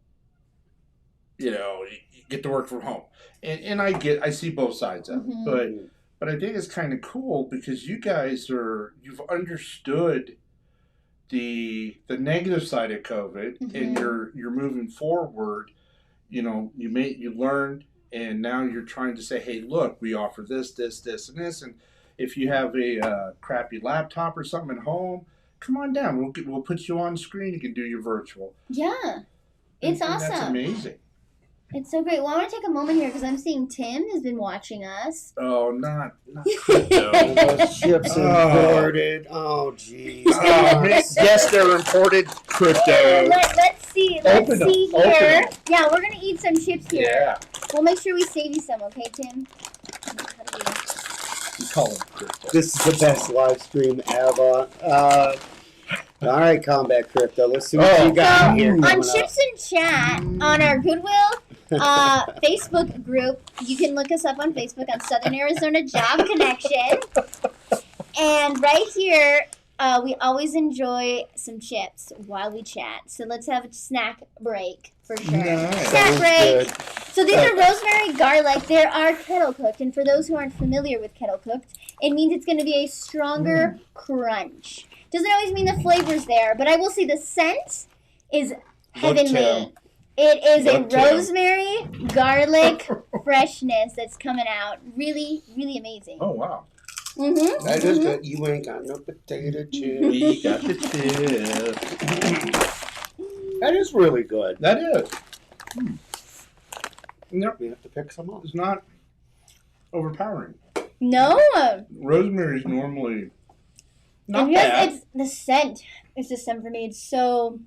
You get to work from home. And I see both sides of it. But I think it's kind of cool because you guys you've understood the negative side of COVID, and you're moving forward. You learned, and now you're trying to say, hey, look, we offer this, and this, and if you have a crappy laptop or something at home, come on down. We'll put you on screen. You can do your virtual.
Yeah, it's awesome.
That's amazing.
It's so great. Well, I want to take a moment here because I'm seeing Tim has been watching us.
Oh, not crypto.
Those chips imported. Oh, jeez.
Yes, they're imported crypto.
Let's see. Let's
Open
see
them. Open
here.
them.
Yeah, we're gonna eat some chips here.
Yeah.
We'll make sure we save you some, okay, Tim?
You call them crypto.
This is the best live stream ever. All right, Combat Crypto. Let's see what you got here.
On
coming
Chips and Chat on our Goodwill Facebook group, you can look us up on Facebook on Southern Arizona Job Connection. And right here, we always enjoy some chips while we chat. So let's have a snack break for sure.
Nice.
Snack break.
Good.
So these are rosemary garlic. They are kettle cooked, and for those who aren't familiar with kettle cooked, it means it's going to be a stronger crunch. Doesn't always mean the flavor's there, but I will say the scent is heavenly.
Tim.
It is a
Look, Tim.
rosemary garlic freshness that's coming out. Really, really amazing.
Oh, wow.
Mm-hmm.
That is good. You ain't got no potato chips.
We got the chip.
That is really good.
That is. Nope.
We have to pick some up.
It's not overpowering.
No.
Rosemary is normally not
And yes,
bad.
it's the scent. It's the scent for me. It's so.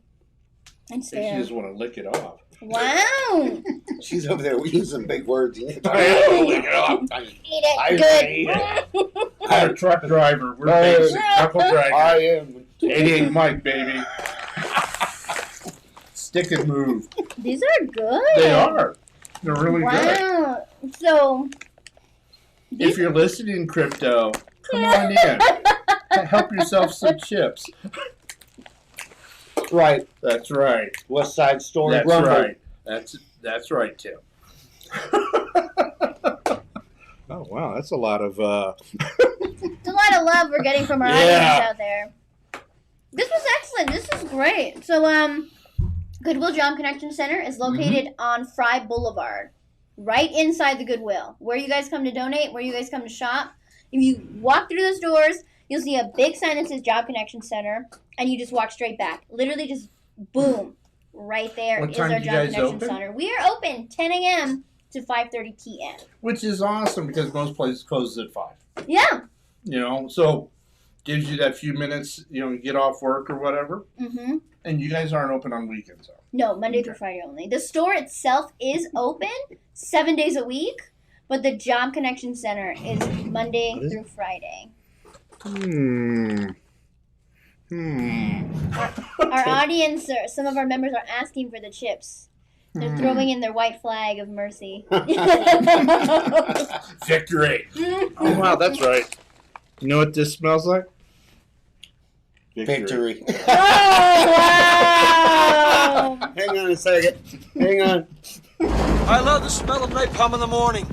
It's
You
there.
just want to lick it off.
Wow.
She's over there using big words.
Lick it off.
Eat it. Good.
I'm a truck driver. We're
Hey.
basic knuckle dragger.
I am.
88 Mike, baby. Stick and move.
These are good.
They are. They're really good.
Wow. So.
If you're listening, crypto, come on in. Help yourself some chips.
Right.
That's right.
West Side Story.
That's
Rumble.
right. That's right, Tim. Oh wow, that's a lot of.
It's a lot of love we're getting from our
Yeah.
audience out there. This was excellent. This is great. So, Goodwill Job Connection Center is located on Fry Boulevard, right inside the Goodwill, where you guys come to donate, where you guys come to shop. If you walk through those doors, you'll see a big sign that says Job Connection Center, and you just walk straight back. Literally just boom, right there
What
is
time
our
do you
Job
guys
Connection
open?
Center. We are open 10 a.m. to 5:30 p.m.
Which is awesome because most places close at 5.
Yeah.
You know, so gives you that few minutes. You know, you get off work or whatever,
Mm-hmm.
and you guys aren't open on weekends, though.
No, Monday through Friday only. The store itself is open 7 days a week, but the Job Connection Center is Monday
What is
through Friday. Our audience, some of our members are asking for the chips. They're throwing in their white flag of mercy.
Victory. Oh wow, that's right. You know what this smells like?
Victory.
Oh, wow!
Hang on a second. Hang on.
I love the smell of napalm in the morning.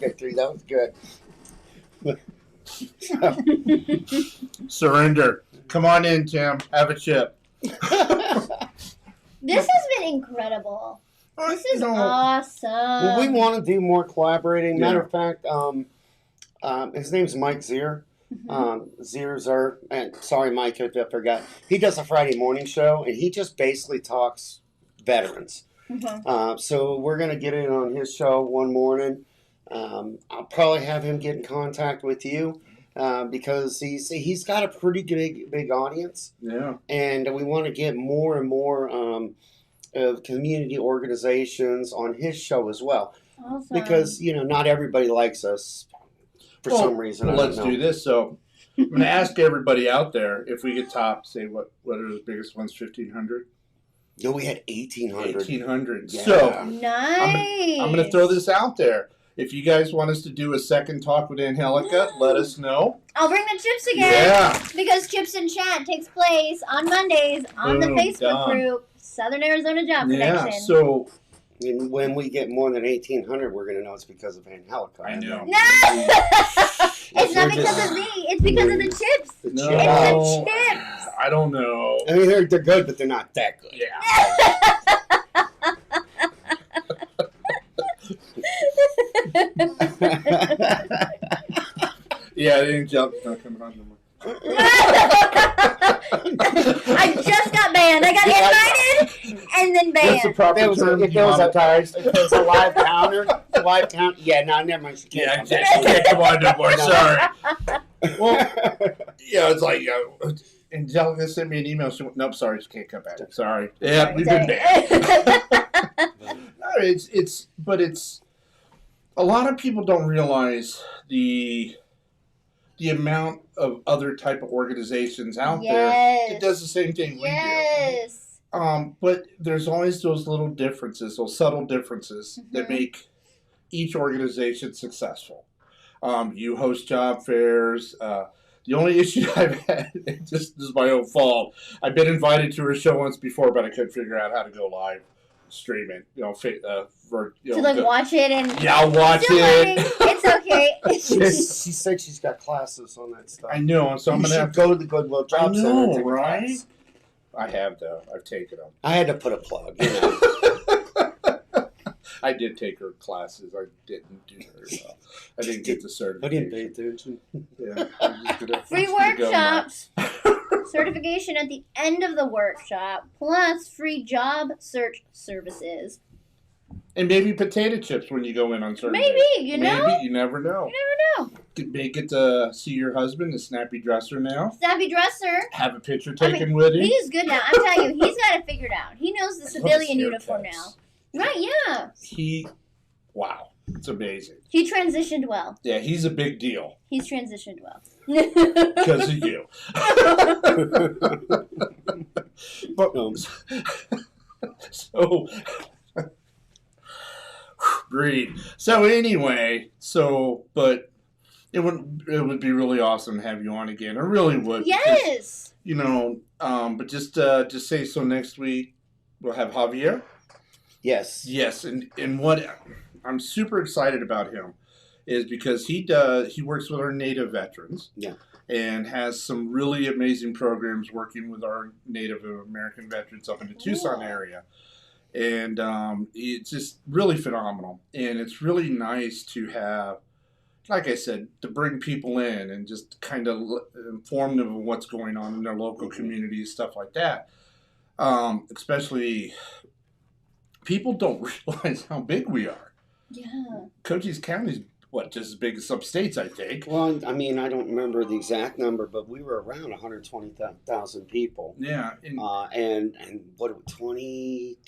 Victory. That was good.
Surrender. Come on in, Tim. Have a chip.
This has been incredible. This is awesome.
Well, we want to do more collaborating.
Yeah.
Matter of fact, his name's Mike Zier. Zier's and sorry, Mike, if I forgot. He does a Friday morning show, and he just basically talks veterans. So we're going to get in on his show one morning. I'll probably have him get in contact with you because he's got a pretty big audience.
Yeah.
And we want to get more and more of community organizations on his show as well.
Awesome.
Because, not everybody likes us for some reason.
Well,
I don't
let's
know.
do this. So I'm going to ask everybody out there if we could top, say, what are the biggest ones, 1,500?
Yeah, we had 1,800.
1,800.
Yeah.
So
Nice.
I'm going to throw this out there. If you guys want us to do a second talk with Angelica, let us know.
I'll bring the chips again.
Yeah.
Because Chips and Chat takes place on Mondays on the
Boom,
Facebook
done.
group, Southern Arizona Job
Yeah.
Connection.
So
And when we get more than 1,800, we're going to know it's because of Angelica.
I know.
No! It's not
We're
because
just-
of me. It's because of the chips.
The
No.
chips.
It's the chips.
I don't know.
I mean, they're good, but they're not that good.
Yeah. Yeah, Angelica's not coming on no more.
I just got banned. I got invited and then
That's the
bam.
proper
If
term.
there was
Monetized.
if there was a live counter, yeah, no, never mind. She can't
Yeah,
come
you
back.
can't come on no more. Sorry. Well, yeah, it's like Angelica sent me an email. She went, nope, sorry, she can't come back. Sorry. Yeah, we've been banned. No, it's a lot of people don't realize the amount of other type of organizations out there that does the same thing we do.
Yes.
But there's always those little differences, those subtle differences that make each organization successful. You host job fairs. The only issue I've had, this is my own fault. I've been invited to her show once before, but I couldn't figure out how to go live stream it.
To watch it and
yeah, I'll watch
still
it.
learning. It's okay.
She said she's got classes on that stuff.
I know, so I'm
You
gonna
should
have to.
go to the Goodwill Job Center. and take a
Right?
class.
I have though. I've taken them.
I had to put a plug. You know.
I did take her classes. I didn't do her. I didn't get the
I didn't
certification.
pay attention.
Yeah, I'm just gonna-
Free
I'm just gonna go now.
workshops, certification at the end of the workshop, plus free job search services.
And maybe potato chips when you go in on certain
Maybe,
days.
you know?
Maybe, you never know.
You never know.
You may get to see your husband, the snappy dresser now.
Snappy dresser.
Have a picture taken with him.
He's good now. I'm telling you, he's got it figured out. He knows the
I love
civilian
his
uniform
haircuts.
now. Right, yeah.
Wow, it's amazing.
He transitioned well.
Yeah, he's a big deal
He's transitioned well.
because of you. But, so, breathe. So anyway,
Yes.
it would be really awesome to have you on again. It really would. Because,
Yes.
but just say so next week we'll have Javier.
Yes.
Yes, and what I'm super excited about him is because he works with our Native veterans.
Yeah.
And has some really amazing programs working with our Native American veterans up in the Tucson area. And it's just really phenomenal. And it's really nice to have, like I said, to bring people in and just kind of inform them of what's going on in their local communities, stuff like that. Especially, people don't realize how big we are.
Yeah.
Cochise County's, just as big as some states, I think.
Well, I mean, I don't remember the exact number, but we were around 120,000 people.
Yeah.
And what, 20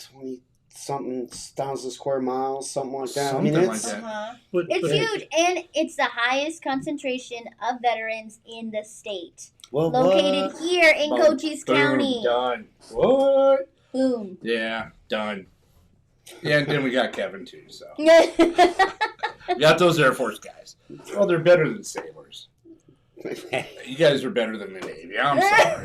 something thousand square miles, something like that.
Something
I mean,
like
it's,
that.
Uh-huh.
But
It's huge, and it's the highest concentration of veterans in the state.
well,
Located
what?
here in
Boom,
Cochise County.
Done. What?
Boom.
Yeah, done. Yeah, and then we got Kevin too, so.
Yeah.
We got those Air Force guys. Well, they're better than sailors. You guys are better than the Navy. I'm sorry.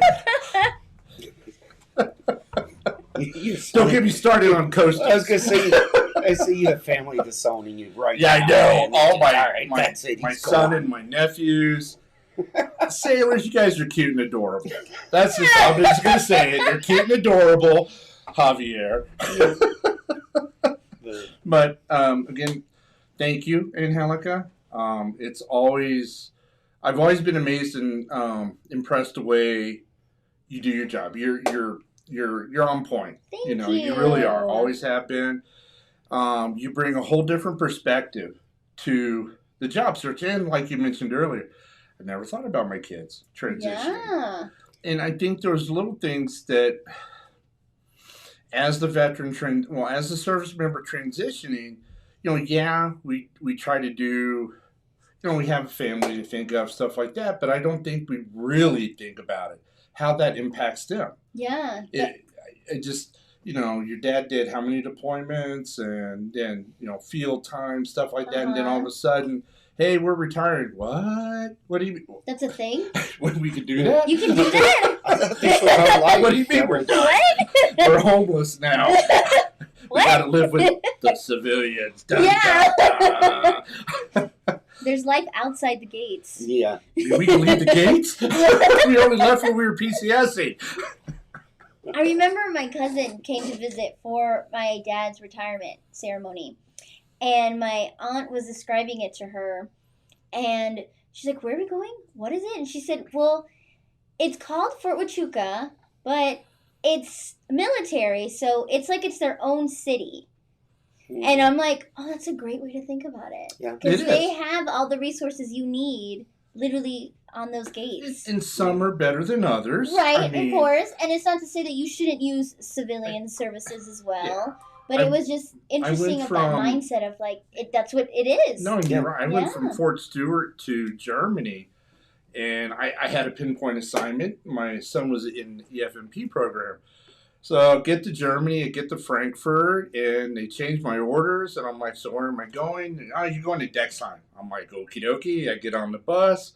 Don't get me started on coast.
I was gonna say, I see you have family disowning you right
Yeah,
now.
I know.
man.
All my
right,
my,
that's it.
my
He's
son
gone.
and my nephews. Sailors, you guys are cute and adorable. That's just, I'm just gonna say it. You're cute and adorable, Javier. But again, thank you, Angelica. I've always been amazed and impressed the way you do your job. You're on point.
Thank
You really are. Always have been. You bring a whole different perspective to the job search, and like you mentioned earlier, I never thought about my kids transitioning.
Yeah.
And I think there's little things that, as the veteran as the service member transitioning, we try to do, we have a family to think of, stuff like that, but I don't think we really think about it, how that impacts them.
Yeah.
It just, your dad did how many deployments and then, field time, stuff like that. And then all of a sudden, hey, we're retired. What? What do you mean?
That's a thing?
When we could do that?
You can do that?
What do you mean we're homeless now? We gotta live with the civilians. Dun,
Yeah.
dun, dun.
There's life outside the gates.
Yeah.
We can leave the gates? We only left when we were PCSing.
I remember my cousin came to visit for my dad's retirement ceremony. And my aunt was describing it to her. And she's like, where are we going? What is it? And she said, well, it's called Fort Huachuca, but it's military, so it's like it's their own city. And I'm like, oh, that's a great way to think about it.
Yeah.
Because
It
they
is.
have all the resources you need literally on those gates.
And some are better than others.
Right,
I mean,
of course. And it's not to say that you shouldn't use civilian services as well.
Yeah.
But it was just interesting of that
from-
mindset of like, that's what it is.
No, you're right. I went
Yeah.
from Fort Stewart to Germany, and I had a pinpoint assignment. My son was in the EFMP program. So I get to Germany, I get to Frankfurt, and they change my orders, and I'm like, so where am I going? Oh, you're going to Dexheim. I'm like, okie dokie. I get on the bus.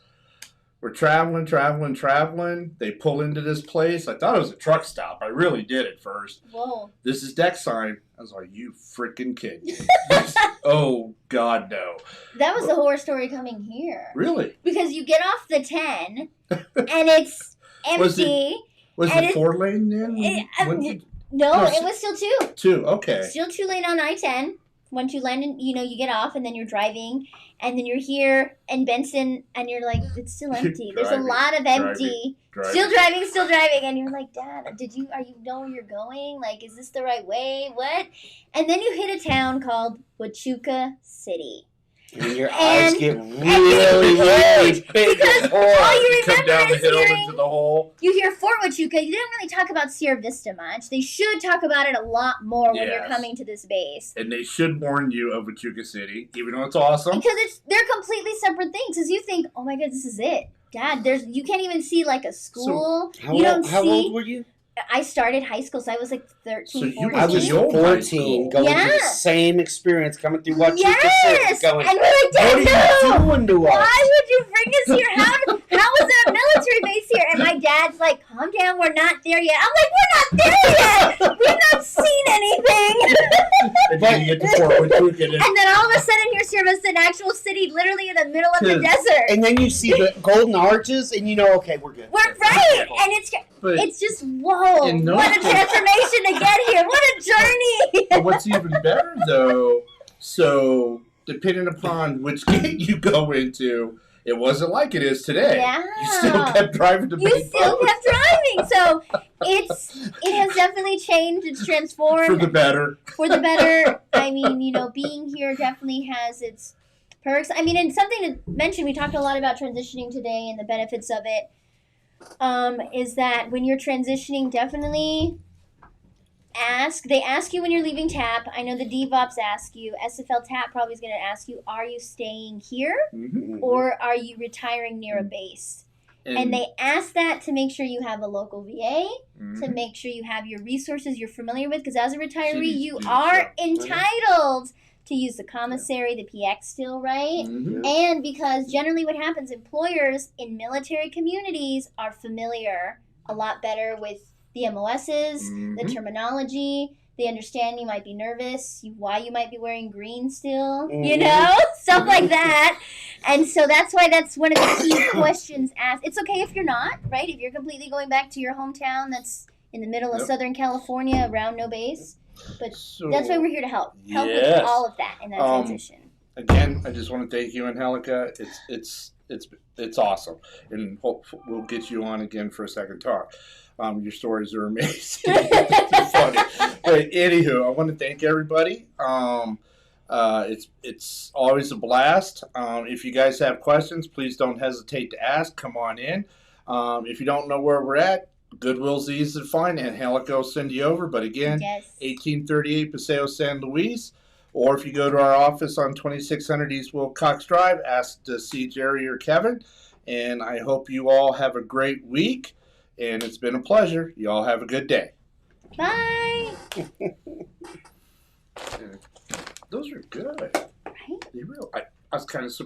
We're traveling. They pull into this place. I thought it was a truck stop. I really did at first.
Whoa.
This is Dexheim. I was like, you freaking kidding me. Oh, God, no.
That was the horror story coming here.
Really?
Because you get off the 10, and it's empty.
Was
And
it
it-
4-lane then?
No,
No,
it was still 2.
2, okay.
Still 2 lane on I-10. Once you land, you get off, and then you're driving, and then you're here in Benson, and you're like, it's still empty. There's a
Driving,
lot of empty.
Driving.
Still driving, and you're like, Dad, are you know where you're going? Like, is this the right way? What? And then you hit a town called Huachuca City.
And your
And-
eyes get really, really big.
Because
and
all
hard.
you
You come
remember
down the
is
hill
hearing,
into the hole.
you hear Fort Huachuca. You didn't really talk about Sierra Vista much. They should talk about it a lot more when you're
Yes.
coming to this base.
And they should warn you of Huachuca City, even though it's awesome.
Because they're completely separate things. Because you think, oh my God, this is it. Dad, you can't even see like a school.
How,
you don't
how
see.
old were you?
I started high school, so I was like 13,
So you
14.
I was
the old high
14,
school.
going through the
Yeah.
same experience, coming through Huachuca
Yes!
City, going,
And we're like,
what are
Dad,
you
no!
doing to us?
Why would you bring us here? How is there a military base here? And my dad's like, calm down, we're not there yet. I'm like, we're not there yet! We've not seen anything!
And then you get to Fort Huachuca.
And then all of a sudden here's Sierra Vista, an actual city literally in the middle of the
Yes.
desert.
And then you see the golden arches, and you know, okay, we're good.
We're right! And
But
it's just, whoa,
In those
what a
days-
transformation to get here. What a journey!
But what's even better, though, so depending upon which gate you go into, it wasn't like it is today.
Yeah.
You still kept driving the
You
main
still
road.
kept driving. So it has definitely changed. It's transformed
For the better.
for the better. I mean, being here definitely has its perks. I mean, and something to mention, we talked a lot about transitioning today and the benefits of it, is that when you're transitioning, definitely they ask you when you're leaving TAP. I know the DVOPS ask you. SFL TAP probably is going to ask you, are you staying here
Mm-hmm.
or are you retiring near a base? And they ask that to make sure you have a local VA, to make sure you have your resources you're familiar with, because as a retiree, you are entitled to use the commissary, the PX still, right?
Mhm.
And because generally what happens, employers in military communities are familiar a lot better with the MOSs, the
Mhm.
terminology. They understand you might be nervous, why you might be wearing green still,
Mhm.
stuff like that. And so that's why that's one of the key questions asked. It's okay if you're not, right? If you're completely going back to your hometown that's in the middle of
Yep.
Southern California around no base. But
So,
that's why we're here to help. Help
Yes.
with all of that in that transition.
again, I just want to thank you, Angelica. It's awesome, and we'll get you on again for a second talk. Your stories are amazing. It's funny. But anywho, I want to thank everybody. It's always a blast. If you guys have questions, please don't hesitate to ask. Come on in. If you don't know where we're at, Goodwill's easy to find. Angelica will send you over. But again,
Yes.
1838 Paseo San Luis. Or if you go to our office on 2600 East Wilcox Drive, ask to see Jerry or Kevin. And I hope you all have a great week. And it's been a pleasure. You all have a good day.
Bye.
Those are good.
Right?
I was kind of surprised.